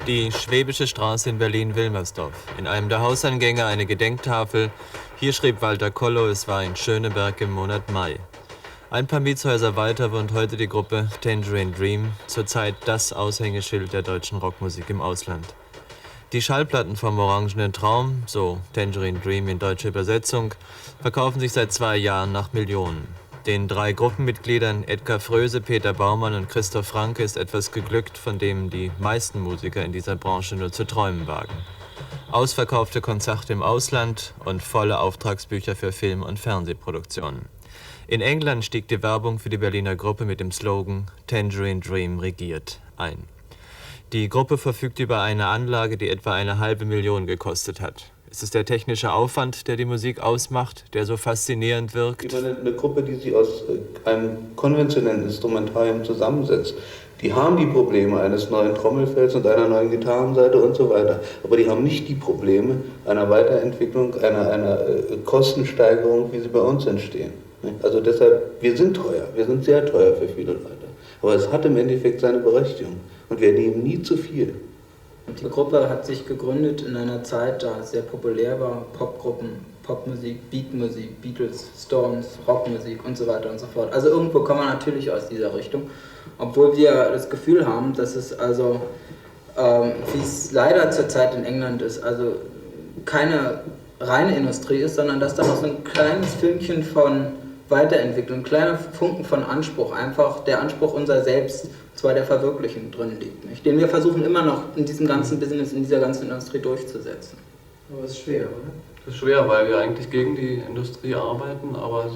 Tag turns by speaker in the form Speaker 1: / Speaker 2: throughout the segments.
Speaker 1: Die Schwäbische Straße in Berlin-Wilmersdorf. In einem der Hauseingänge eine Gedenktafel. Hier schrieb Walter Kollow, es war in Schöneberg im Monat Mai. Ein paar Mietshäuser weiter wohnt heute die Gruppe Tangerine Dream, zurzeit das Aushängeschild der deutschen Rockmusik im Ausland. Die Schallplatten vom Orangenen Traum, so Tangerine Dream in deutscher Übersetzung, verkaufen sich seit 2 Jahren nach Millionen. Den 3 Gruppenmitgliedern Edgar Fröse, Peter Baumann und Christoph Franke ist etwas geglückt, von dem die meisten Musiker in dieser Branche nur zu träumen wagen. Ausverkaufte Konzerte im Ausland und volle Auftragsbücher für Film- und Fernsehproduktionen. In England stieg die Werbung für die Berliner Gruppe mit dem Slogan Tangerine Dream regiert ein. Die Gruppe verfügt über eine Anlage, die etwa 500.000 gekostet hat. Ist es der technische Aufwand, der die Musik ausmacht, der so faszinierend wirkt?
Speaker 2: Ich meine, eine Gruppe, die sich aus einem konventionellen Instrumentarium zusammensetzt, die haben die Probleme eines neuen Trommelfells und einer neuen Gitarrenseite und so weiter. Aber die haben nicht die Probleme einer Weiterentwicklung, einer Kostensteigerung, wie sie bei uns entstehen. Also deshalb, wir sind teuer, wir sind sehr teuer für viele Leute. Aber es hat im Endeffekt seine Berechtigung und wir nehmen nie zu viel.
Speaker 3: Die Gruppe hat sich gegründet in einer Zeit, da es sehr populär war, Popgruppen, Popmusik, Beatmusik, Beatles, Stones, Rockmusik und so weiter und so fort. Also irgendwo kommen wir natürlich aus dieser Richtung, obwohl wir das Gefühl haben, dass es also, wie es leider zurzeit in England ist, also keine reine Industrie ist, sondern dass da noch so ein kleines Fünkchen von Weiterentwicklung, ein kleiner Funken von Anspruch, einfach der Anspruch unser Selbst, zwar der Verwirklichung drin liegt, nicht? Den wir versuchen immer noch in diesem ganzen Business, in dieser ganzen Industrie durchzusetzen.
Speaker 4: Aber es ist schwer, oder?
Speaker 5: Das ist schwer, weil wir eigentlich gegen die Industrie arbeiten, aber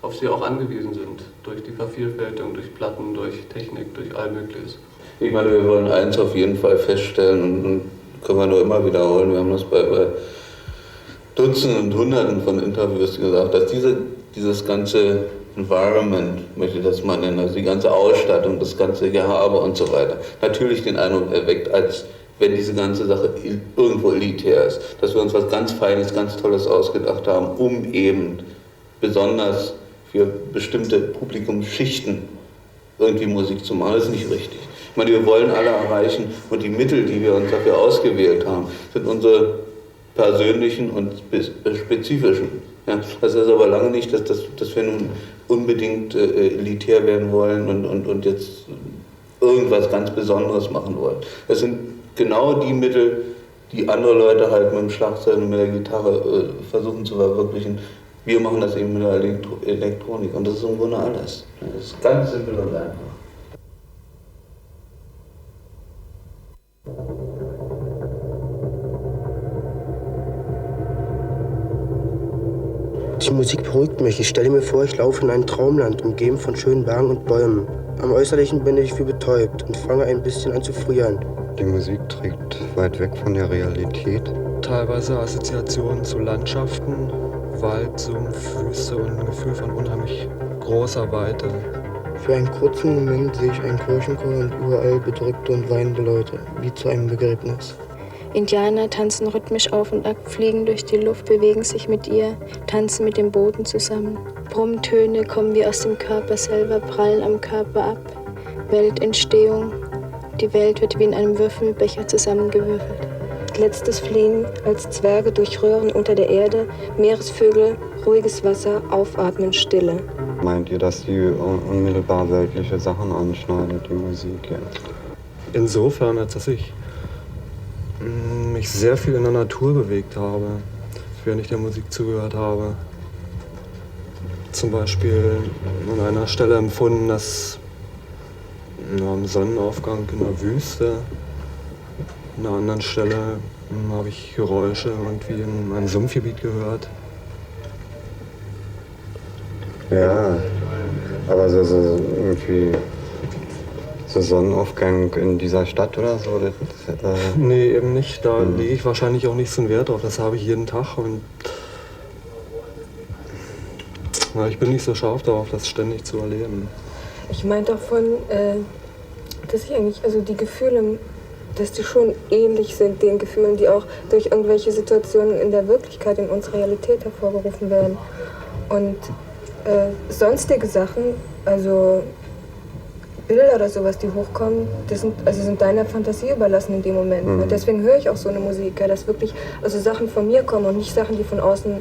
Speaker 5: auf sie auch angewiesen sind, durch die Vervielfältigung, durch Platten, durch Technik, durch all Mögliches.
Speaker 2: Ich meine, wir wollen eins auf jeden Fall feststellen und können wir nur immer wiederholen, wir haben das bei Dutzenden und Hunderten von Interviews gesagt, dass dieses ganze Environment, möchte ich das mal nennen, also die ganze Ausstattung, das ganze Gehabe und so weiter, natürlich den Eindruck erweckt, als wenn diese ganze Sache irgendwo elitär ist. Dass wir uns was ganz Feines, ganz Tolles ausgedacht haben, um eben besonders für bestimmte Publikumsschichten irgendwie Musik zu machen. Das ist nicht richtig. Ich meine, wir wollen alle erreichen und die Mittel, die wir uns dafür ausgewählt haben, sind unsere persönlichen und spezifischen. Ja, das ist aber lange nicht, dass wir nun unbedingt elitär werden wollen und jetzt irgendwas ganz Besonderes machen wollen. Das sind genau die Mittel, die andere Leute halt mit dem Schlagzeug und mit der Gitarre versuchen zu verwirklichen. Wir machen das eben mit der Elektronik und das ist im Grunde alles. Das ist ganz simpel und einfach.
Speaker 6: Die Musik beruhigt mich. Ich stelle mir vor, ich laufe in ein Traumland, umgeben von schönen Bergen und Bäumen. Am Äußerlichen bin ich wie betäubt und fange ein bisschen an zu frieren.
Speaker 7: Die Musik trägt weit weg von der Realität.
Speaker 8: Teilweise Assoziationen zu Landschaften, Wald, Sumpf, Wüste und ein Gefühl von unheimlich großer Weite.
Speaker 6: Für einen kurzen Moment sehe ich einen Kirchenchor und überall bedrückte und weinende Leute, wie zu einem Begräbnis.
Speaker 9: Indianer tanzen rhythmisch auf und ab, fliegen durch die Luft, bewegen sich mit ihr, tanzen mit dem Boden zusammen. Brummtöne kommen wie aus dem Körper selber, prallen am Körper ab. Weltentstehung, die Welt wird wie in einem Würfelbecher zusammengewürfelt.
Speaker 10: Letztes Fliehen als Zwerge durch Röhren unter der Erde, Meeresvögel, ruhiges Wasser, aufatmen, Stille.
Speaker 7: Meint ihr, dass die unmittelbar weltliche Sachen anschneidet, die Musik jetzt?
Speaker 8: Insofern, als dass ich mich sehr viel in der Natur bewegt habe, während ich der Musik zugehört habe. Zum Beispiel an einer Stelle empfunden, dass am Sonnenaufgang in der Wüste, an einer anderen Stelle habe ich Geräusche irgendwie in einem Sumpfgebiet gehört.
Speaker 7: Ja, aber so irgendwie so Sonnenaufgang in dieser Stadt oder so?
Speaker 8: Nee, eben nicht. Da lege ich wahrscheinlich auch nicht so einen Wert drauf. Das habe ich jeden Tag und ich bin nicht so scharf darauf, das ständig zu erleben.
Speaker 10: Ich meinte davon, dass ich eigentlich, also die Gefühle, dass die schon ähnlich sind, den Gefühlen, die auch durch irgendwelche Situationen in der Wirklichkeit, in unserer Realität hervorgerufen werden. Und sonstige Sachen, also Bilder oder sowas, die hochkommen, das sind deiner Fantasie überlassen in dem Moment. Ne? Deswegen höre ich auch so eine Musik, ja, dass wirklich Sachen von mir kommen und nicht Sachen, die von außen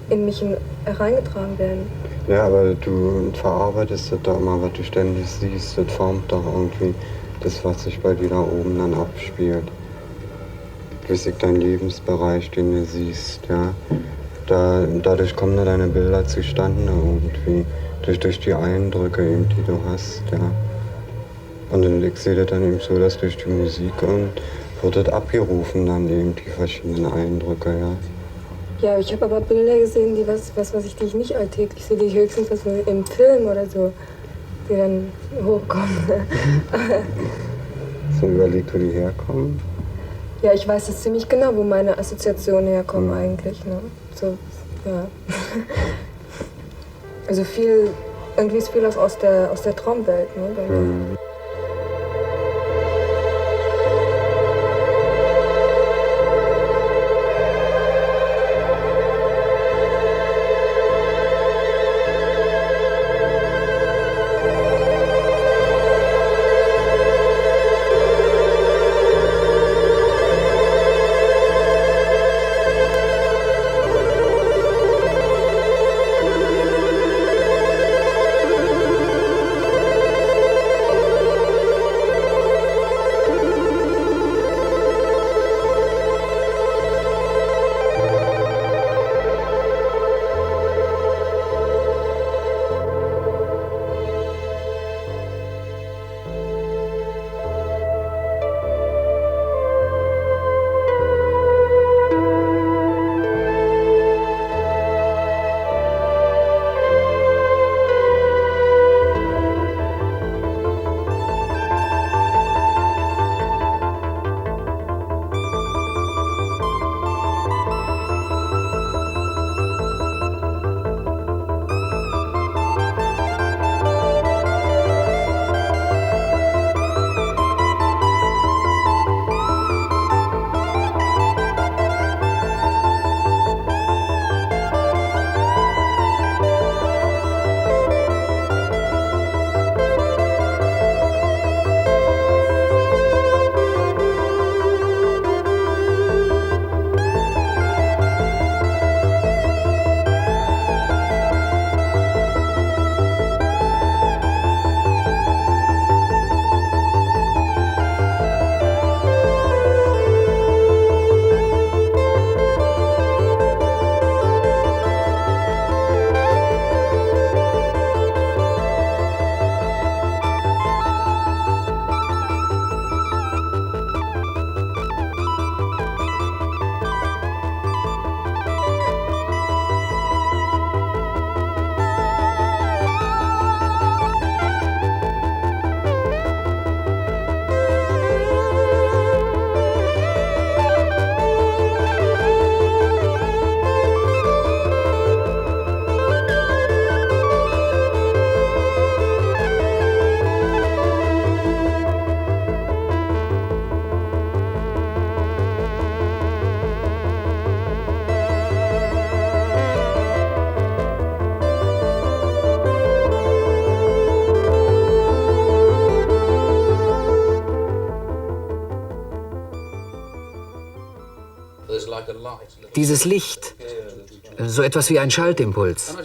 Speaker 10: in mich hereingetragen werden.
Speaker 7: Ja, aber du verarbeitest das da immer, was du ständig siehst, das formt doch irgendwie das, was sich bei dir da oben dann abspielt. Schließlich dein Lebensbereich, den du siehst, ja. Dadurch kommen da deine Bilder zustande irgendwie, durch die Eindrücke eben, die du hast, ja. Und ich sehe das dann eben so, dass durch die Musik wird das abgerufen dann eben, die verschiedenen Eindrücke, ja.
Speaker 10: Ja, ich habe aber Bilder gesehen, die ich nicht alltäglich sehe, die ich höchstens im Film oder so, die dann hochkommen.
Speaker 7: So überlegt, wo die herkommen?
Speaker 10: Ja, ich weiß jetzt ziemlich genau, wo meine Assoziationen herkommen eigentlich. Ne? So, ja. Also irgendwie ist viel aus der Traumwelt. Ne?
Speaker 4: Dieses Licht, so etwas wie ein Schaltimpuls.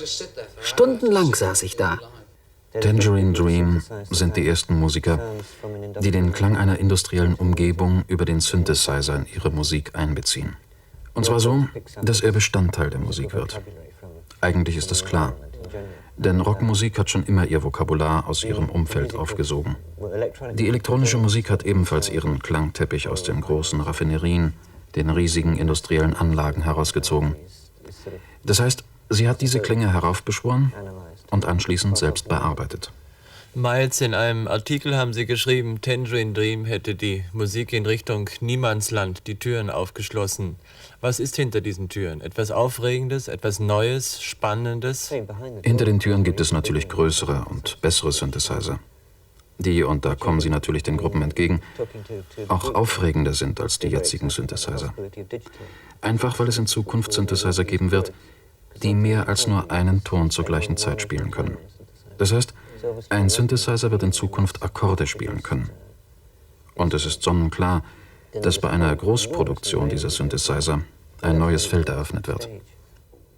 Speaker 4: Stundenlang saß ich da.
Speaker 11: Tangerine Dream sind die ersten Musiker, die den Klang einer industriellen Umgebung über den Synthesizer in ihre Musik einbeziehen. Und zwar so, dass er Bestandteil der Musik wird. Eigentlich ist das klar, denn Rockmusik hat schon immer ihr Vokabular aus ihrem Umfeld aufgesogen. Die elektronische Musik hat ebenfalls ihren Klangteppich aus den großen Raffinerien, den riesigen industriellen Anlagen herausgezogen. Das heißt, sie hat diese Klänge heraufbeschworen und anschließend selbst bearbeitet.
Speaker 1: Miles, in einem Artikel haben Sie geschrieben, Tangerine Dream hätte die Musik in Richtung Niemandsland die Türen aufgeschlossen. Was ist hinter diesen Türen? Etwas Aufregendes, etwas Neues, Spannendes?
Speaker 11: Hinter den Türen gibt es natürlich größere und bessere Synthesizer, die, und da kommen sie natürlich den Gruppen entgegen, auch aufregender sind als die jetzigen Synthesizer. Einfach weil es in Zukunft Synthesizer geben wird, die mehr als nur einen Ton zur gleichen Zeit spielen können. Das heißt, Ein Synthesizer wird in Zukunft Akkorde spielen können. Und es ist sonnenklar, dass bei einer Großproduktion dieser Synthesizer ein neues Feld eröffnet wird.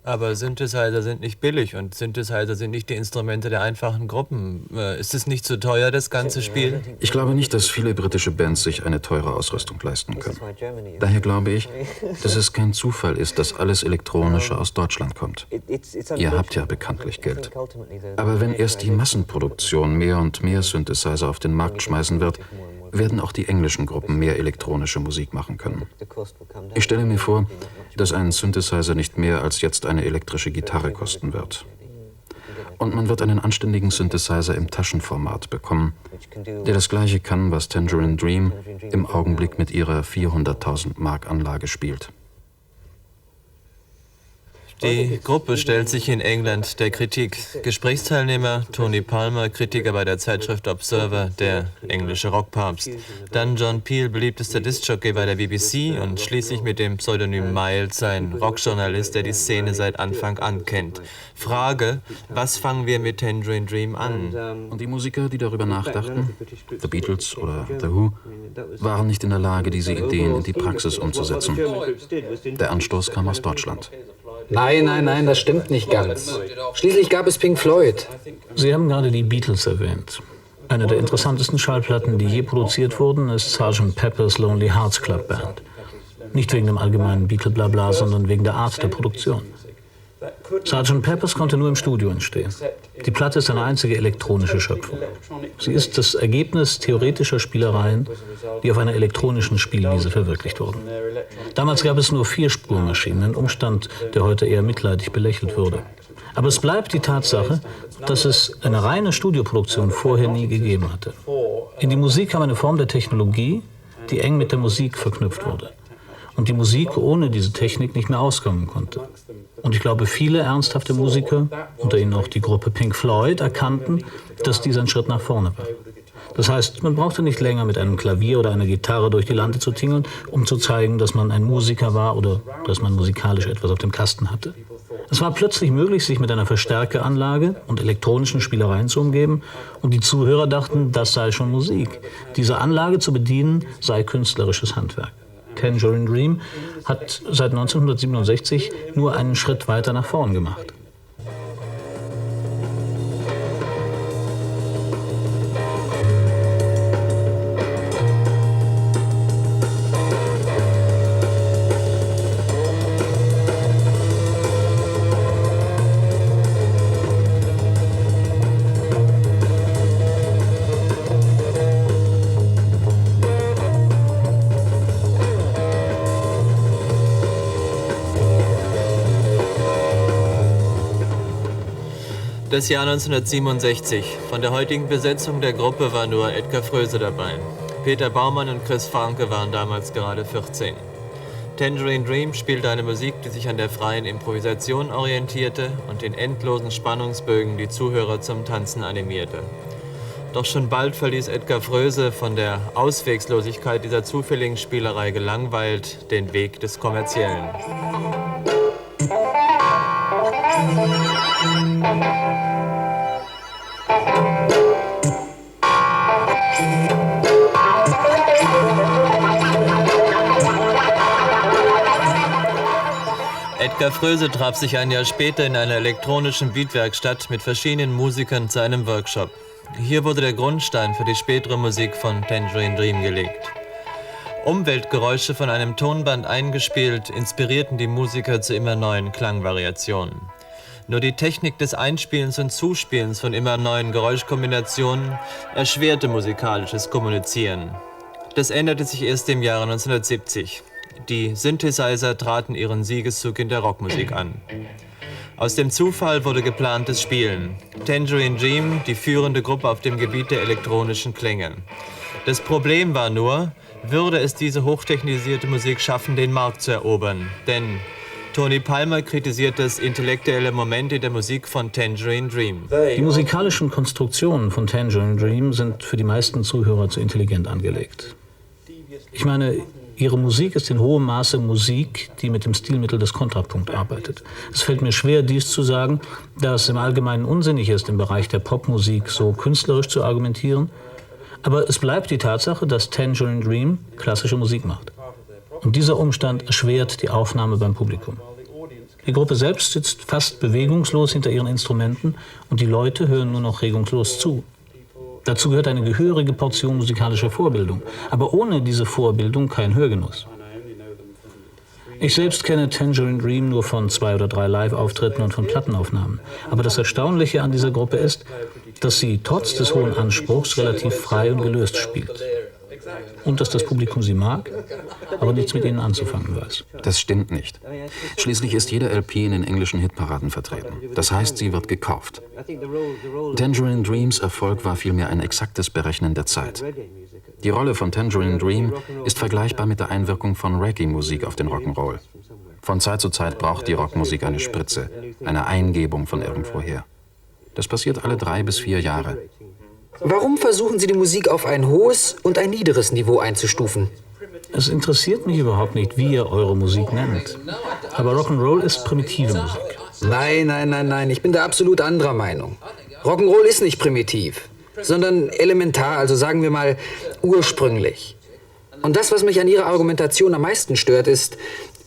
Speaker 1: Aber Synthesizer sind nicht billig und Synthesizer sind nicht die Instrumente der einfachen Gruppen. Ist es nicht zu teuer, das ganze Spiel?
Speaker 11: Ich glaube nicht, dass viele britische Bands sich eine teure Ausrüstung leisten können. Daher glaube ich, dass es kein Zufall ist, dass alles Elektronische aus Deutschland kommt. Ihr habt ja bekanntlich Geld. Aber wenn erst die Massenproduktion mehr und mehr Synthesizer auf den Markt schmeißen wird, werden auch die englischen Gruppen mehr elektronische Musik machen können. Ich stelle mir vor, dass ein Synthesizer nicht mehr als jetzt eine elektrische Gitarre kosten wird. Und man wird einen anständigen Synthesizer im Taschenformat bekommen, der das Gleiche kann, was Tangerine Dream im Augenblick mit ihrer 400.000 Mark Anlage spielt.
Speaker 1: Die Gruppe stellt sich in England der Kritik. Gesprächsteilnehmer Tony Palmer, Kritiker bei der Zeitschrift Observer, der englische Rockpapst. Dann John Peel, beliebtester Diskjockey bei der BBC und schließlich mit dem Pseudonym Miles ein Rockjournalist, der die Szene seit Anfang an kennt. Frage, was fangen wir mit Tangerine Dream an?
Speaker 11: Und die Musiker, die darüber nachdachten, The Beatles oder The Who, waren nicht in der Lage, diese Ideen in die Praxis umzusetzen. Der Anstoß kam aus Deutschland.
Speaker 4: Nein, das stimmt nicht ganz. Schließlich gab es Pink Floyd.
Speaker 12: Sie haben gerade die Beatles erwähnt. Eine der interessantesten Schallplatten, die je produziert wurden, ist Sgt. Pepper's Lonely Hearts Club Band. Nicht wegen dem allgemeinen Beatle-Blabla, sondern wegen der Art der Produktion. Sgt. Peppers konnte nur im Studio entstehen. Die Platte ist eine einzige elektronische Schöpfung. Sie ist das Ergebnis theoretischer Spielereien, die auf einer elektronischen Spielwiese verwirklicht wurden. Damals gab es nur 4 Spurmaschinen, ein Umstand, der heute eher mitleidig belächelt würde. Aber es bleibt die Tatsache, dass es eine reine Studioproduktion vorher nie gegeben hatte. In die Musik kam eine Form der Technologie, die eng mit der Musik verknüpft wurde. Und die Musik ohne diese Technik nicht mehr auskommen konnte. Und ich glaube, viele ernsthafte Musiker, unter ihnen auch die Gruppe Pink Floyd, erkannten, dass dies ein Schritt nach vorne war. Das heißt, man brauchte nicht länger mit einem Klavier oder einer Gitarre durch die Lande zu tingeln, um zu zeigen, dass man ein Musiker war oder dass man musikalisch etwas auf dem Kasten hatte. Es war plötzlich möglich, sich mit einer Verstärkeranlage und elektronischen Spielereien zu umgeben, und die Zuhörer dachten, das sei schon Musik. Diese Anlage zu bedienen sei künstlerisches Handwerk. Tangerine Dream hat seit 1967 nur einen Schritt weiter nach vorn gemacht.
Speaker 1: Das Jahr 1967. Von der heutigen Besetzung der Gruppe war nur Edgar Froese dabei. Peter Baumann und Chris Franke waren damals gerade 14. Tangerine Dream spielte eine Musik, die sich an der freien Improvisation orientierte und in endlosen Spannungsbögen die Zuhörer zum Tanzen animierte. Doch schon bald verließ Edgar Froese, von der Auswegslosigkeit dieser zufälligen Spielerei gelangweilt, den Weg des Kommerziellen. Edgar Froese traf sich ein Jahr später in einer elektronischen Beatwerkstatt mit verschiedenen Musikern zu einem Workshop. Hier wurde der Grundstein für die spätere Musik von Tangerine Dream gelegt. Umweltgeräusche von einem Tonband eingespielt, inspirierten die Musiker zu immer neuen Klangvariationen. Nur die Technik des Einspielens und Zuspielens von immer neuen Geräuschkombinationen erschwerte musikalisches Kommunizieren. Das änderte sich erst im Jahre 1970. Die Synthesizer traten ihren Siegeszug in der Rockmusik an. Aus dem Zufall wurde geplantes Spielen. Tangerine Dream, die führende Gruppe auf dem Gebiet der elektronischen Klänge. Das Problem war nur, würde es diese hochtechnisierte Musik schaffen, den Markt zu erobern? Denn Tony Palmer kritisiert das intellektuelle Moment in der Musik von Tangerine Dream.
Speaker 12: Die musikalischen Konstruktionen von Tangerine Dream sind für die meisten Zuhörer zu intelligent angelegt. Ich meine, Ihre Musik ist in hohem Maße Musik, die mit dem Stilmittel des Kontrapunkt arbeitet. Es fällt mir schwer, dies zu sagen, da es im Allgemeinen unsinnig ist, im Bereich der Popmusik so künstlerisch zu argumentieren. Aber es bleibt die Tatsache, dass Tangerine Dream klassische Musik macht. Und dieser Umstand erschwert die Aufnahme beim Publikum. Die Gruppe selbst sitzt fast bewegungslos hinter ihren Instrumenten und die Leute hören nur noch regungslos zu. Dazu gehört eine gehörige Portion musikalischer Vorbildung, aber ohne diese Vorbildung kein Hörgenuss. Ich selbst kenne Tangerine Dream nur von 2 oder 3 Live-Auftritten und von Plattenaufnahmen. Aber das Erstaunliche an dieser Gruppe ist, dass sie trotz des hohen Anspruchs relativ frei und gelöst spielt. Und dass das Publikum sie mag, aber nichts mit ihnen anzufangen weiß.
Speaker 11: Das stimmt nicht. Schließlich ist jede LP in den englischen Hitparaden vertreten. Das heißt, sie wird gekauft. Tangerine Dreams Erfolg war vielmehr ein exaktes Berechnen der Zeit. Die Rolle von Tangerine Dream ist vergleichbar mit der Einwirkung von Reggae-Musik auf den Rock'n'Roll. Von Zeit zu Zeit braucht die Rockmusik eine Spritze, eine Eingebung von irgendwoher. Das passiert alle 3 bis 4 Jahre.
Speaker 4: Warum versuchen Sie die Musik auf ein hohes und ein niederes Niveau einzustufen?
Speaker 12: Es interessiert mich überhaupt nicht, wie ihr eure Musik nennt. Aber Rock'n'Roll ist primitive Musik.
Speaker 4: Nein, ich bin da absolut anderer Meinung. Rock'n'Roll ist nicht primitiv, sondern elementar, also sagen wir mal ursprünglich. Und das, was mich an Ihrer Argumentation am meisten stört, ist,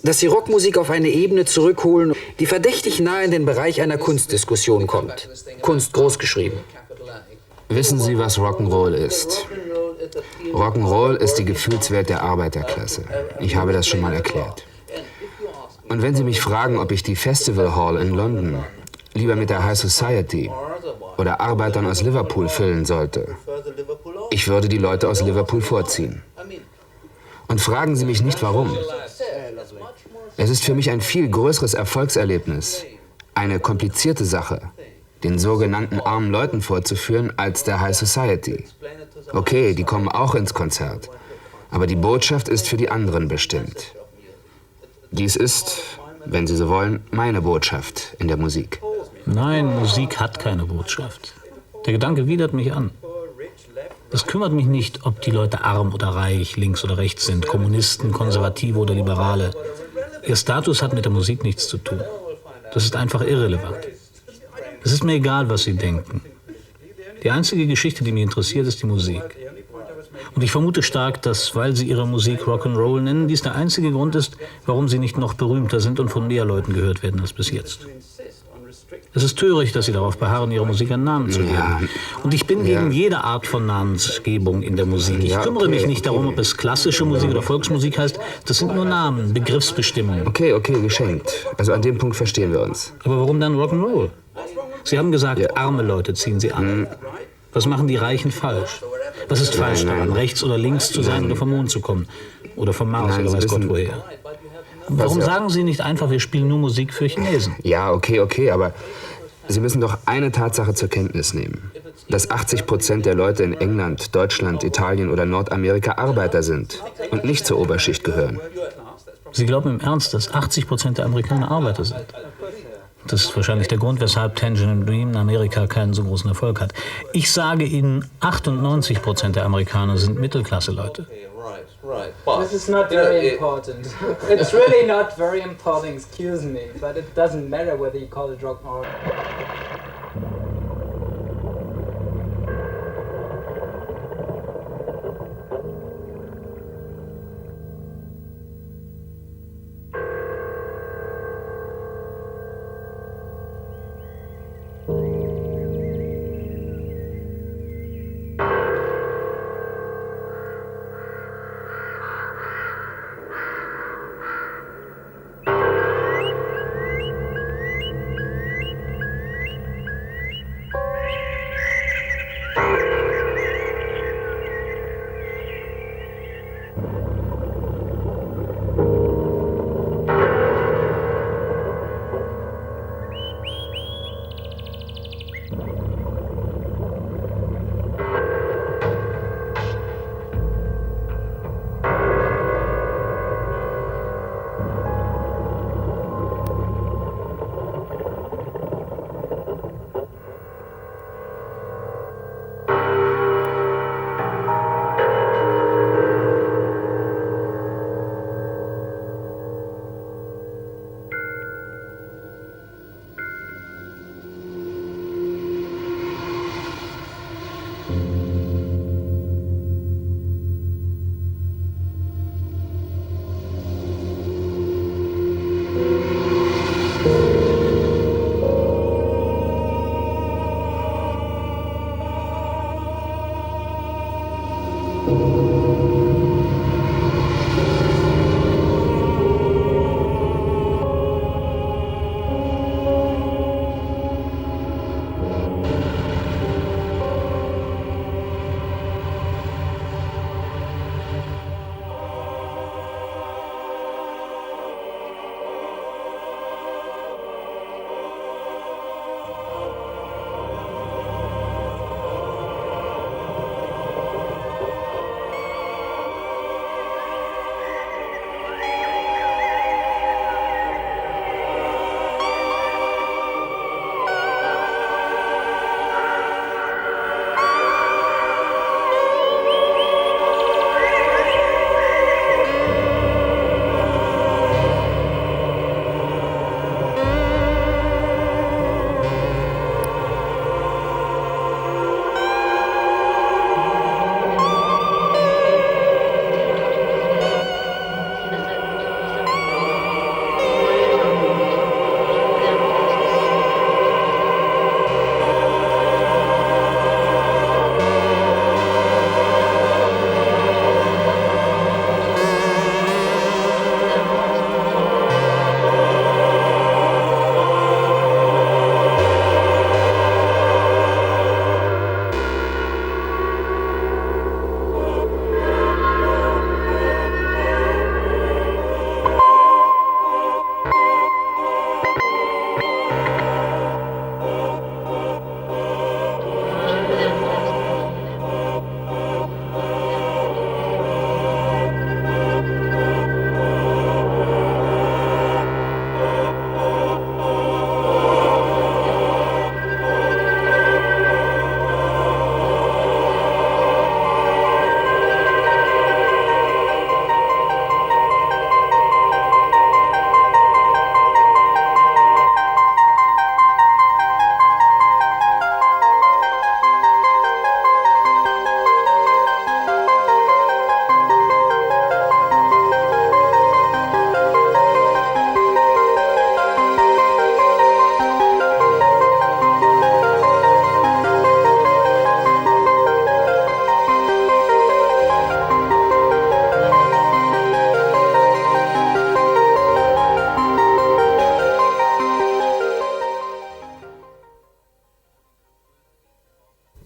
Speaker 4: dass Sie Rockmusik auf eine Ebene zurückholen, die verdächtig nah in den Bereich einer Kunstdiskussion kommt. Kunst großgeschrieben.
Speaker 13: Wissen Sie, was Rock'n'Roll ist? Rock'n'Roll ist die Gefühlswelt der Arbeiterklasse. Ich habe das schon mal erklärt. Und wenn Sie mich fragen, ob ich die Festival Hall in London lieber mit der High Society oder Arbeitern aus Liverpool füllen sollte, ich würde die Leute aus Liverpool vorziehen. Und fragen Sie mich nicht, warum. Es ist für mich ein viel größeres Erfolgserlebnis, eine komplizierte Sache, den sogenannten armen Leuten vorzuführen, als der High Society. Okay, die kommen auch ins Konzert, aber die Botschaft ist für die anderen bestimmt. Dies ist, wenn Sie so wollen, meine Botschaft in der Musik.
Speaker 12: Nein, Musik hat keine Botschaft. Der Gedanke widert mich an. Es kümmert mich nicht, ob die Leute arm oder reich, links oder rechts sind, Kommunisten, Konservative oder Liberale. Ihr Status hat mit der Musik nichts zu tun. Das ist einfach irrelevant. Es ist mir egal, was Sie denken. Die einzige Geschichte, die mich interessiert, ist die Musik. Und ich vermute stark, dass, weil Sie Ihre Musik Rock'n'Roll nennen, dies der einzige Grund ist, warum Sie nicht noch berühmter sind und von mehr Leuten gehört werden als bis jetzt. Es ist töricht, dass Sie darauf beharren, Ihrer Musik einen Namen zu geben. Und ich bin gegen jede Art von Namensgebung in der Musik. Ich kümmere mich nicht darum, ob es klassische Musik oder Volksmusik heißt. Das sind nur Namen, Begriffsbestimmungen.
Speaker 13: Okay, geschenkt. Also an dem Punkt verstehen wir uns.
Speaker 12: Aber warum dann Rock'n'Roll? Sie haben gesagt, arme Leute ziehen Sie an. Was machen die Reichen falsch? Was ist falsch daran, rechts oder links zu sein oder vom Mond zu kommen? Oder vom Mars oder weiß Gott woher? Warum sagen Sie nicht einfach, wir spielen nur Musik für Chinesen?
Speaker 13: Ja, okay, aber Sie müssen doch eine Tatsache zur Kenntnis nehmen. Dass 80% der Leute in England, Deutschland, Italien oder Nordamerika Arbeiter sind und nicht zur Oberschicht gehören.
Speaker 12: Sie glauben im Ernst, dass 80% der Amerikaner Arbeiter sind? Das ist wahrscheinlich der Grund, weshalb Tangerine Dream in Amerika keinen so großen Erfolg hat. Ich sage Ihnen, 98% der Amerikaner sind Mittelklasse-Leute.
Speaker 3: This is not very important. It's really not very important, excuse me, but it doesn't matter whether you call it rock or...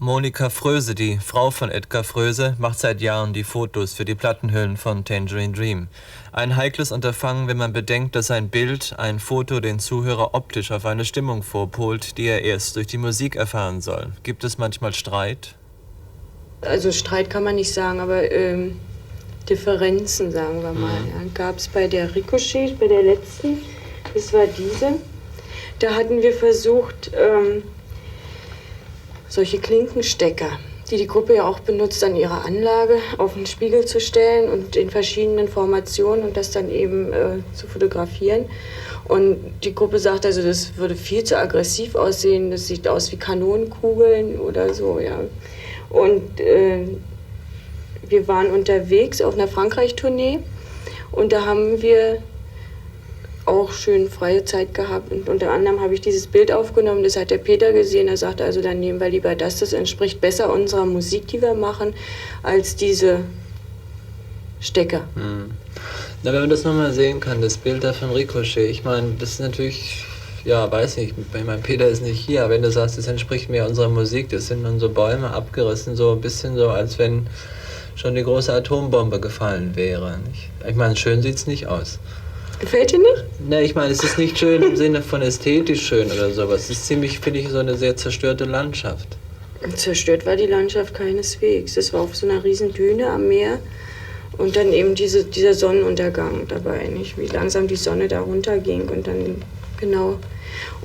Speaker 1: Monika Fröse, die Frau von Edgar Fröse, macht seit Jahren die Fotos für die Plattenhüllen von Tangerine Dream. Ein heikles Unterfangen, wenn man bedenkt, dass ein Bild, ein Foto den Zuhörer optisch auf eine Stimmung vorpolt, die er erst durch die Musik erfahren soll. Gibt es manchmal Streit?
Speaker 14: Also Streit kann man nicht sagen, aber Differenzen, sagen wir mal. Ja. Gab es bei der Ricochet, bei der letzten, das war diese, da hatten wir versucht, solche Klinkenstecker, die die Gruppe ja auch benutzt, an ihrer Anlage auf den Spiegel zu stellen und in verschiedenen Formationen und das dann eben zu fotografieren. Und die Gruppe sagt also, das würde viel zu aggressiv aussehen, das sieht aus wie Kanonenkugeln oder so, ja. Und wir waren unterwegs auf einer Frankreich-Tournee und da haben wir auch schön freie Zeit gehabt. Und unter anderem habe ich dieses Bild aufgenommen, das hat der Peter gesehen. Er sagte, also dann nehmen wir lieber das entspricht besser unserer Musik, die wir machen, als diese Stecker.
Speaker 1: Na, wenn man das nochmal sehen kann, das Bild da von Ricochet, ich meine, das ist natürlich, ja, weiß nicht, ich meine, Peter ist nicht hier, aber wenn du sagst, das entspricht mehr unserer Musik, das sind nun so Bäume abgerissen, so ein bisschen so, als wenn schon die große Atombombe gefallen wäre. Nicht? Ich meine, schön sieht's nicht aus.
Speaker 14: Gefällt dir nicht?
Speaker 1: Ne, ich meine, es ist nicht schön im Sinne von ästhetisch schön oder sowas. Es ist ziemlich, finde ich, so eine sehr zerstörte Landschaft.
Speaker 14: Zerstört war die Landschaft keineswegs. Es war auf so einer riesen Düne am Meer und dann eben dieser Sonnenuntergang dabei, nicht? Wie langsam die Sonne da runterging und dann, genau.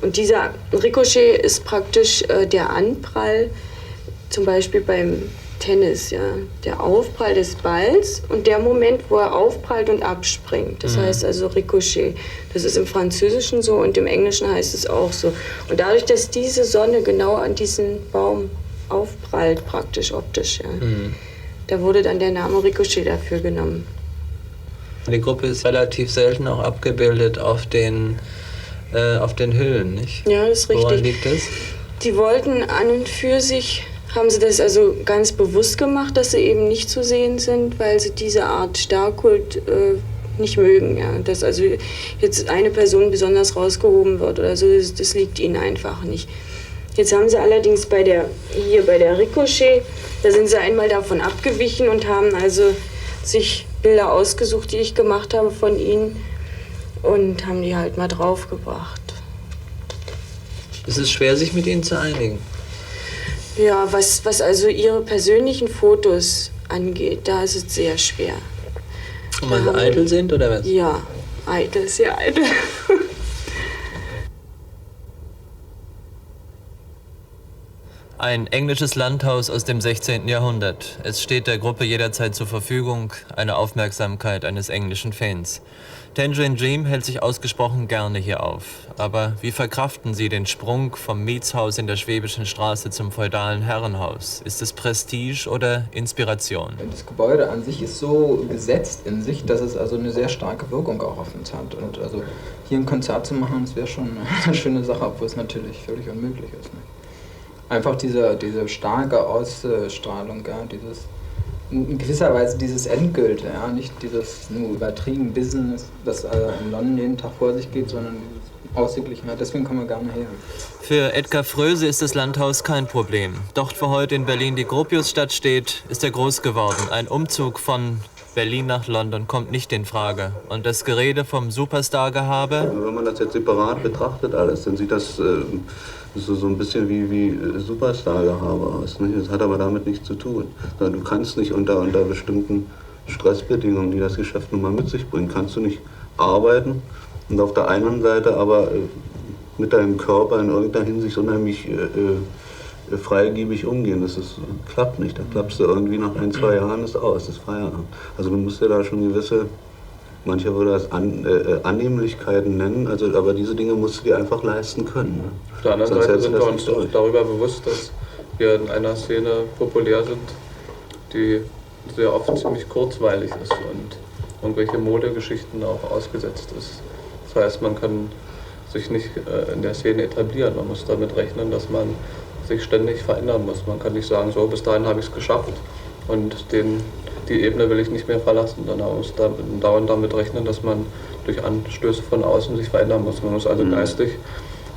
Speaker 14: Und dieser Ricochet ist praktisch der Anprall, zum Beispiel beim Tennis, ja, der Aufprall des Balls und der Moment, wo er aufprallt und abspringt. Das heißt also Ricochet. Das ist im Französischen so und im Englischen heißt es auch so. Und dadurch, dass diese Sonne genau an diesen Baum aufprallt, praktisch optisch, ja, da wurde dann der Name Ricochet dafür genommen.
Speaker 1: Die Gruppe ist relativ selten auch abgebildet auf den Hüllen, nicht?
Speaker 14: Ja, das ist richtig.
Speaker 1: Woran liegt das?
Speaker 14: Die wollten an und für sich haben sie das also ganz bewusst gemacht, dass sie eben nicht zu sehen sind, weil sie diese Art Starkult nicht mögen. Ja. Dass also jetzt eine Person besonders rausgehoben wird oder so, das liegt ihnen einfach nicht. Jetzt haben sie allerdings bei der Ricochet, da sind sie einmal davon abgewichen und haben also sich Bilder ausgesucht, die ich gemacht habe von ihnen und haben die halt mal draufgebracht.
Speaker 1: Es ist schwer, sich mit ihnen zu einigen.
Speaker 14: Ja, was also ihre persönlichen Fotos angeht, da ist es sehr schwer.
Speaker 1: Und weil sie eitel sind, oder was?
Speaker 14: Ja, eitel, sehr eitel.
Speaker 1: Ein englisches Landhaus aus dem 16. Jahrhundert. Es steht der Gruppe jederzeit zur Verfügung, eine Aufmerksamkeit eines englischen Fans. Tangerine Dream hält sich ausgesprochen gerne hier auf. Aber wie verkraften Sie den Sprung vom Mietshaus in der Schwäbischen Straße zum feudalen Herrenhaus? Ist es Prestige oder Inspiration?
Speaker 3: Das Gebäude an sich ist so gesetzt in sich, dass es also eine sehr starke Wirkung auch auf uns hat. Und also hier ein Konzert zu machen, das wäre schon eine schöne Sache, obwohl es natürlich völlig unmöglich ist. Ne? Einfach diese starke Ausstrahlung, ja, in gewisser Weise dieses Endgültige, ja, nicht dieses nur übertrieben Business, das in London jeden Tag vor sich geht, sondern dieses Ausgeglichen. Ja, deswegen kommen wir gerne her.
Speaker 1: Für Edgar Fröse ist das Landhaus kein Problem. Dort, wo heute in Berlin die Gropiusstadt steht, ist er groß geworden. Ein Umzug von Berlin nach London kommt nicht in Frage. Und das Gerede vom Superstar-Gehabe?
Speaker 2: Wenn man das jetzt separat betrachtet alles, dann sieht das so ein bisschen wie Superstar-Gehabe aus. Ne? Das hat aber damit nichts zu tun. Du kannst nicht unter bestimmten Stressbedingungen, die das Geschäft nun mal mit sich bringt, kannst du nicht arbeiten und auf der einen Seite aber mit deinem Körper in irgendeiner Hinsicht unheimlich freigebig umgehen. Klappt nicht. Da klappst du irgendwie nach 1-2 Jahren ist aus, ist Feierabend. Also du musst ja da schon gewisse, mancher würde das Annehmlichkeiten nennen, also, aber diese Dinge musst du dir einfach leisten können. Ne?
Speaker 5: Auf der anderen Seite sind wir uns auch darüber bewusst, dass wir in einer Szene populär sind, die sehr oft ziemlich kurzweilig ist und irgendwelche Modegeschichten auch ausgesetzt ist. Das heißt, man kann sich nicht in der Szene etablieren. Man muss damit rechnen, dass man sich ständig verändern muss. Man kann nicht sagen, so bis dahin habe ich es geschafft und die Ebene will ich nicht mehr verlassen. Dann muss man dauernd damit rechnen, dass man durch Anstöße von außen sich verändern muss. Man muss also geistig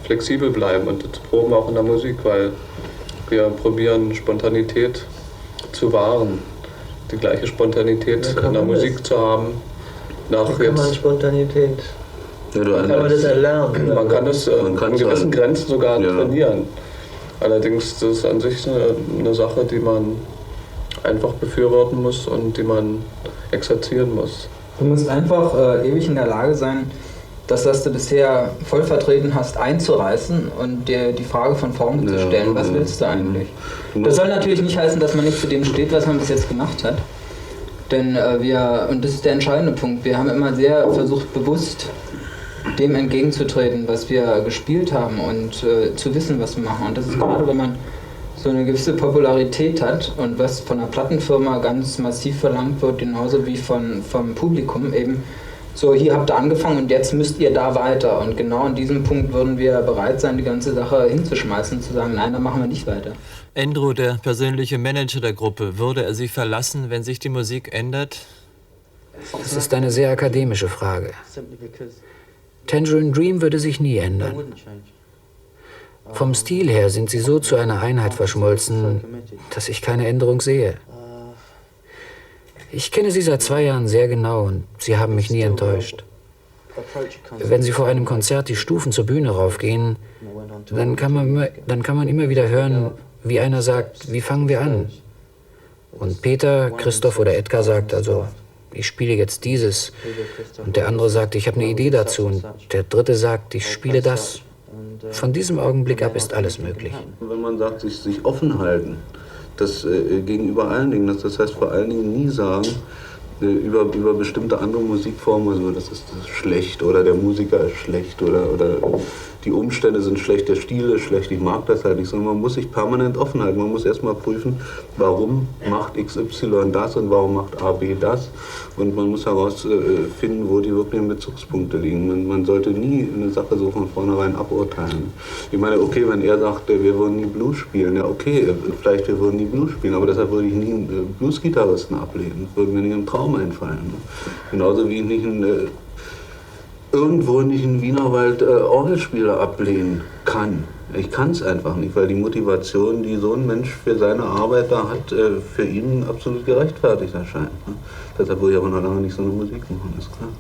Speaker 5: flexibel bleiben und das proben auch in der Musik, weil wir probieren Spontanität zu wahren. Die gleiche Spontanität in der Musik zu haben.
Speaker 15: Kann man Spontanität? Ja, kann man das erlernen?
Speaker 5: Man kann das in gewissen Grenzen sogar trainieren. Allerdings ist das an sich eine Sache, die man einfach befürworten muss und die man exerzieren muss.
Speaker 3: Du musst einfach ewig in der Lage sein, das, was du bisher voll vertreten hast, einzureißen und dir die Frage von vorne zu stellen, was willst du eigentlich? Das soll natürlich nicht heißen, dass man nicht zu dem steht, was man bis jetzt gemacht hat. Denn und das ist der entscheidende Punkt, wir haben immer sehr versucht, bewusst dem entgegenzutreten, was wir gespielt haben und zu wissen, was wir machen. Und das ist gerade, wenn man so eine gewisse Popularität hat und was von der Plattenfirma ganz massiv verlangt wird, genauso wie vom Publikum eben, so hier habt ihr angefangen und jetzt müsst ihr da weiter. Und genau an diesem Punkt würden wir bereit sein, die ganze Sache hinzuschmeißen und zu sagen, nein, dann machen wir nicht weiter.
Speaker 1: Andrew, der persönliche Manager der Gruppe, würde er sie verlassen, wenn sich die Musik ändert?
Speaker 4: Das ist eine sehr akademische Frage. Tangerine Dream würde sich nie ändern. Vom Stil her sind sie so zu einer Einheit verschmolzen, dass ich keine Änderung sehe. Ich kenne sie seit 2 Jahren sehr genau und sie haben mich nie enttäuscht. Wenn sie vor einem Konzert die Stufen zur Bühne raufgehen, dann kann man immer wieder hören, wie einer sagt, wie fangen wir an? Und Peter, Christoph oder Edgar sagt also, ich spiele jetzt dieses. Und der andere sagt, ich habe eine Idee dazu. Und der dritte sagt, ich spiele das. Von diesem Augenblick ab ist alles möglich.
Speaker 2: Wenn man sagt, sich offen halten, das gegenüber allen Dingen, das heißt vor allen Dingen nie sagen, über bestimmte andere Musikformen, also das ist schlecht oder der Musiker ist schlecht oder die Umstände sind schlecht, der Stil ist schlecht, ich mag das halt nicht, sondern man muss sich permanent offen halten. Man muss erstmal prüfen, warum macht XY das und warum macht AB das. Und man muss herausfinden, wo die wirklichen Bezugspunkte liegen. Man sollte nie eine Sache so von vornherein aburteilen. Ich meine, okay, wenn er sagt, wir würden nie Blues spielen, ja okay, vielleicht wir würden nie Blues spielen, aber deshalb würde ich nie einen Blues-Gitarristen ablehnen. Das würde mir nicht im Traum einfallen. Genauso wie ich nicht irgendwo nicht einen Wienerwald Orgelspieler ablehnen kann. Ich kann es einfach nicht, weil die Motivation, die so ein Mensch für seine Arbeit da hat, für ihn absolut gerechtfertigt erscheint. Ne? Deshalb würde ich aber noch lange nicht so eine Musik machen, ist klar.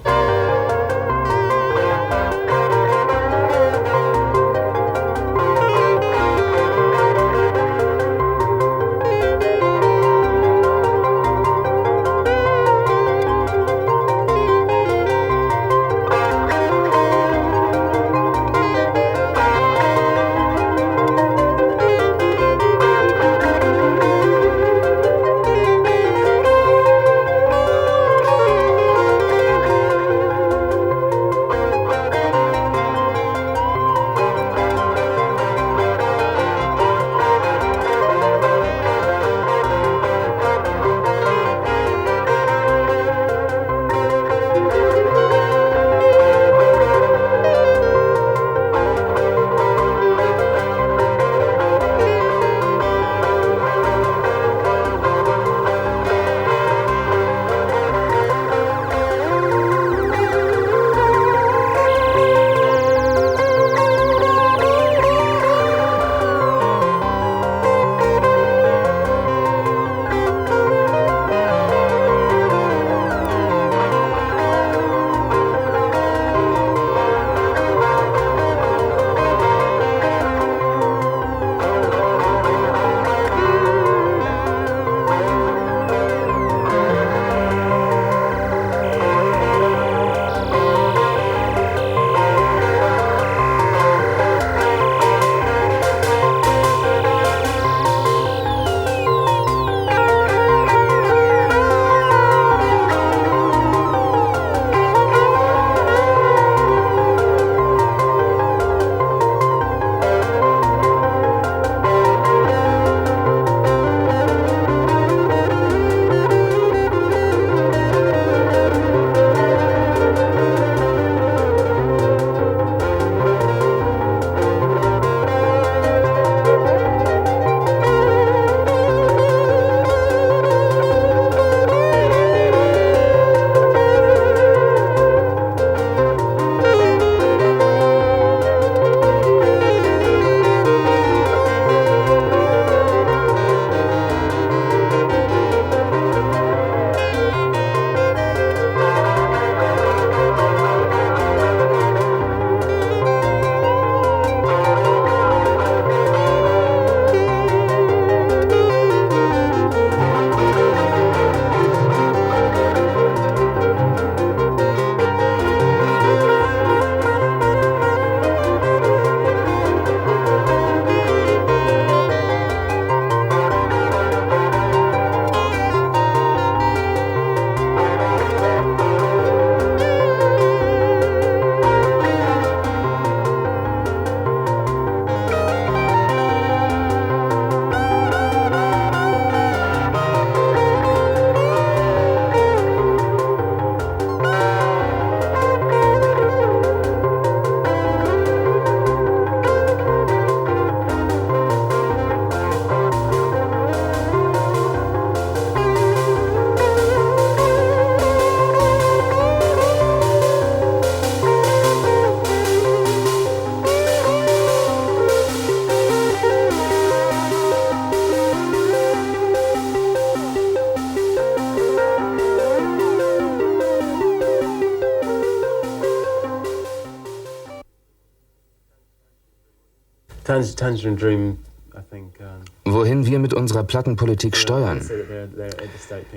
Speaker 13: Wohin wir mit unserer Plattenpolitik steuern?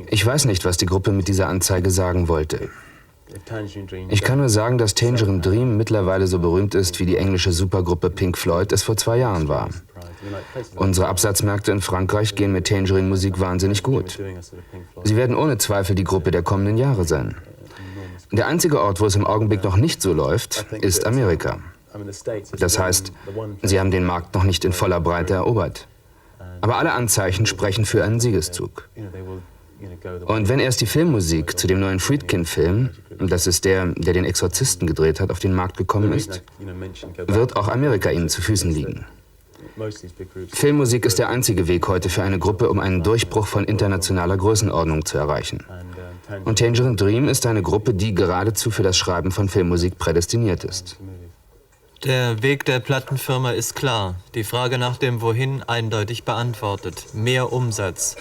Speaker 13: Ich weiß nicht, was die Gruppe mit dieser Anzeige sagen wollte. Ich kann nur sagen, dass Tangerine Dream mittlerweile so berühmt ist, wie die englische Supergruppe Pink Floyd es vor 2 Jahren war. Unsere Absatzmärkte in Frankreich gehen mit Tangerine-Musik wahnsinnig gut. Sie werden ohne Zweifel die Gruppe der kommenden Jahre sein. Der einzige Ort, wo es im Augenblick noch nicht so läuft, ist Amerika. Das heißt, sie haben den Markt noch nicht in voller Breite erobert. Aber alle Anzeichen sprechen für einen Siegeszug. Und wenn erst die Filmmusik zu dem neuen Friedkin-Film, das ist der den Exorzisten gedreht hat, auf den Markt gekommen ist, wird auch Amerika ihnen zu Füßen liegen. Filmmusik ist der einzige Weg heute für eine Gruppe, um einen Durchbruch von internationaler Größenordnung zu erreichen. Und Tangerine Dream ist eine Gruppe, die geradezu für das Schreiben von Filmmusik prädestiniert ist.
Speaker 1: Der Weg der Plattenfirma ist klar. Die Frage nach dem Wohin eindeutig beantwortet. Mehr Umsatz.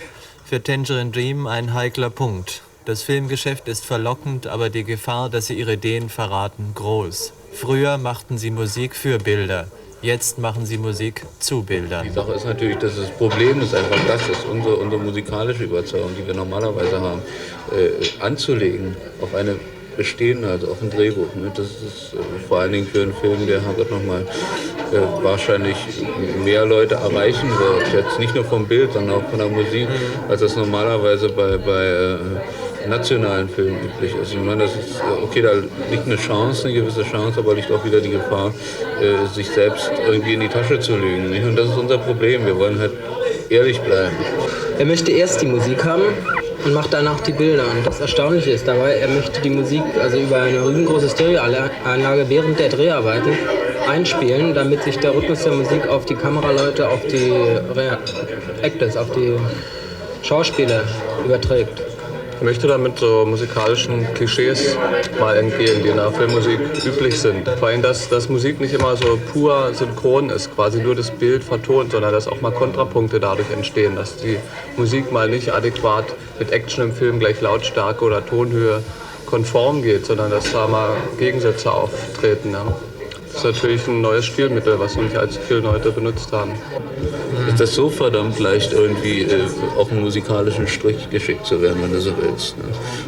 Speaker 1: Für Tangerine Dream ein heikler Punkt. Das Filmgeschäft ist verlockend, aber die Gefahr, dass sie ihre Ideen verraten, groß. Früher machten sie Musik für Bilder. Jetzt machen sie Musik zu Bildern.
Speaker 2: Die Sache ist natürlich, dass das Problem ist einfach, das ist unsere musikalische Überzeugung, die wir normalerweise haben, anzulegen auf eine bestehende, also auf ein Drehbuch. Ne? Das ist vor allen Dingen für einen Film, der Herrgott nochmal wahrscheinlich mehr Leute erreichen wird. Jetzt nicht nur vom Bild, sondern auch von der Musik, als das normalerweise bei nationalen Filmen üblich ist. Ich meine, das ist, okay, da liegt eine Chance, eine gewisse Chance, aber liegt auch wieder die Gefahr, sich selbst irgendwie in die Tasche zu lügen. Nicht? Und das ist unser Problem. Wir wollen halt ehrlich bleiben.
Speaker 3: Er möchte erst die Musik haben und macht danach die Bilder. Und das Erstaunliche ist dabei, er möchte die Musik also über eine riesengroße Stereoanlage während der Dreharbeiten einspielen, damit sich der Rhythmus der Musik auf die Kameraleute, auf die Actors, auf die Schauspieler überträgt.
Speaker 5: Ich möchte damit so musikalischen Klischees mal entgehen, die in der Filmmusik üblich sind. Vor allem, dass Musik nicht immer so pur synchron ist, quasi nur das Bild vertont, sondern dass auch mal Kontrapunkte dadurch entstehen, dass die Musik mal nicht adäquat mit Action im Film gleich Lautstärke oder Tonhöhe konform geht, sondern dass da mal Gegensätze auftreten. Ja. Das ist natürlich ein neues Stilmittel, was noch nicht allzu viele Leute benutzt haben.
Speaker 2: Ist das so verdammt leicht, irgendwie auf einen musikalischen Strich geschickt zu werden, wenn du so willst. Ne?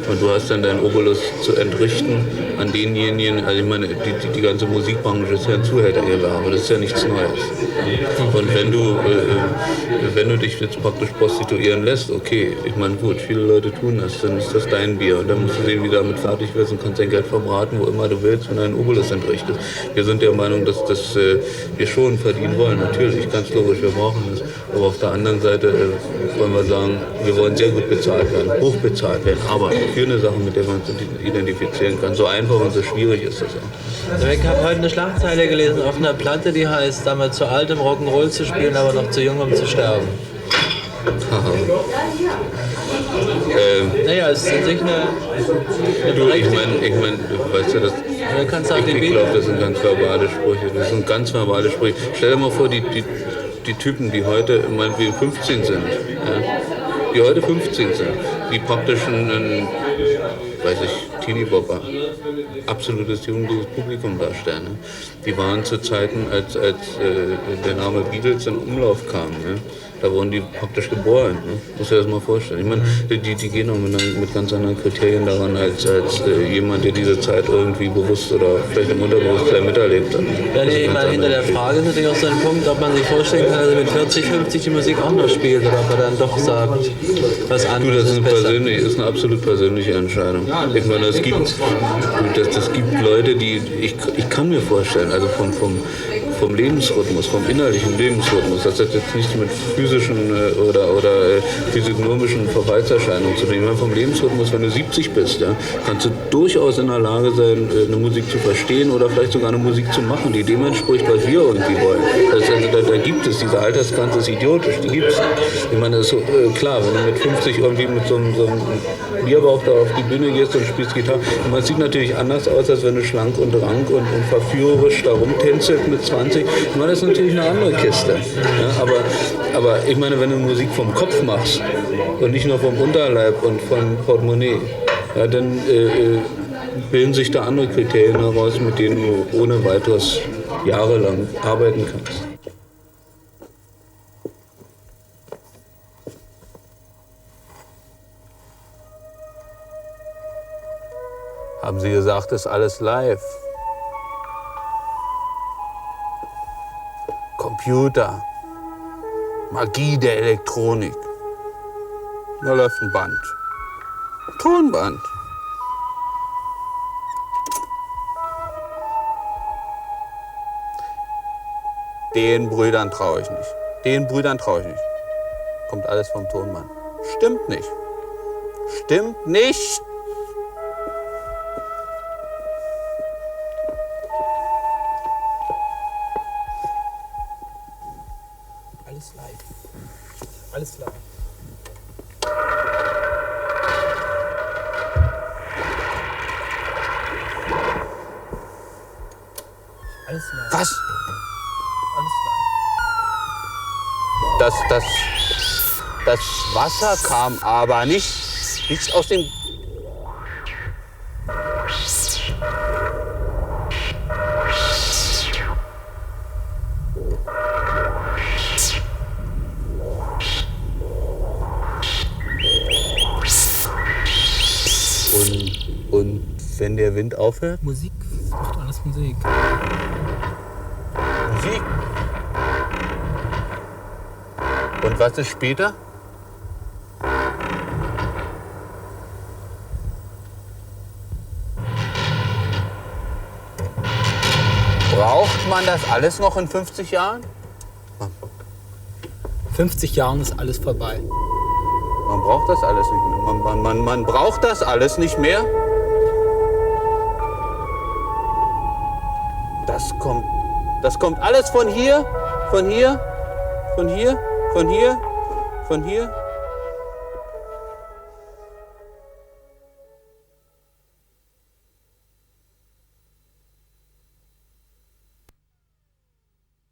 Speaker 2: Und du hast dann deinen Obolus zu entrichten an denjenigen, also ich meine, die ganze Musikbranche ist ja ein Zuhältergewerbe, das ist ja nichts Neues. Und wenn du dich jetzt praktisch prostituieren lässt, okay, ich meine, gut, viele Leute tun das, dann ist das dein Bier. Und dann musst du sehen, wie du damit fertig wirst und kannst dein Geld verbraten, wo immer du willst, wenn du einen Obolus entrichtest. Wir sind der Meinung, dass wir schon verdienen wollen, natürlich, ganz logisch, wir brauchen das. Aber auf der anderen Seite wollen wir sagen, wir wollen sehr gut bezahlt werden, hoch bezahlt werden, aber für eine Sache, mit der man uns identifizieren kann. So einfach und so schwierig ist das auch.
Speaker 1: Also ich habe heute eine Schlagzeile gelesen auf einer Platte, die heißt, damals zu alt, um Rock'n'Roll zu spielen, aber noch zu jung, um zu sterben. Naja, es ist an sich eine
Speaker 2: ich meine, weißt du, ich glaube, das sind ganz verbale Sprüche. Das sind ganz verbale Sprüche. Stell dir mal vor, die Typen, die heute meinetwegen 15 sind, ja, die heute 15 sind, die praktisch ein weiß ich, Teenie-Bopper, absolutes jugendliches Publikum darstellen. Ne? Die waren zu Zeiten, als der Name Beatles in Umlauf kam. Ne? Da wurden die praktisch geboren. Ne? Muss dir das mal vorstellen. Ich meine, die gehen auch mit ganz anderen Kriterien daran, als jemand, der diese Zeit irgendwie bewusst oder vielleicht im Unterbewusstsein miterlebt hat.
Speaker 1: Ja, nee, ich meine, hinter der Frage ist natürlich auch so ein Punkt, ob man sich vorstellen kann, dass er mit 40, 50 die Musik auch noch spielt oder ob er dann doch sagt, was anderes
Speaker 2: das
Speaker 1: ist
Speaker 2: ist eine absolut persönliche Entscheidung. Ich meine, es gibt Leute, die ich kann mir vorstellen, also vom Lebensrhythmus, vom innerlichen Lebensrhythmus, das hat jetzt nichts mit physischen oder physiognomischen Verfallserscheinungen zu tun. Ich meine, vom Lebensrhythmus, wenn du 70 bist, ja, kannst du durchaus in der Lage sein, eine Musik zu verstehen oder vielleicht sogar eine Musik zu machen, die dem entspricht, was wir irgendwie wollen. Da gibt es, diese Altersgrenze ist idiotisch, die gibt es. Ich meine, das ist so, klar, wenn du mit 50 irgendwie mit so einem Bierbauch da auf die Bühne gehst und spielst Gitarre, man sieht natürlich anders aus, als wenn du schlank und rank und verführerisch da rumtänzelt mit 20. Ich meine, das ist natürlich eine andere Kiste. Ja, aber ich meine, wenn du Musik vom Kopf machst und nicht nur vom Unterleib und vom Portemonnaie, ja, dann bilden sich da andere Kriterien heraus, mit denen du ohne weiteres jahrelang arbeiten kannst. Haben Sie gesagt, ist alles live? Computer, Magie der Elektronik. Da läuft ein Band. Tonband. Den Brüdern traue ich nicht. Den Brüdern traue ich nicht. Kommt alles vom Tonmann. Stimmt nicht. Stimmt nicht.
Speaker 3: Alles live. Alles live. Alles live.
Speaker 2: Was?
Speaker 3: Alles live.
Speaker 2: Das Wasser kam aber nicht aus dem... Und wenn der Wind aufhört?
Speaker 3: Musik, macht alles Musik.
Speaker 2: Musik? Und was ist später? Braucht man das alles noch in 50 Jahren?
Speaker 3: 50 Jahren ist alles vorbei.
Speaker 2: Man braucht das alles nicht mehr. Man braucht das alles nicht mehr. Das kommt alles von hier, von hier, von hier, von hier, von hier.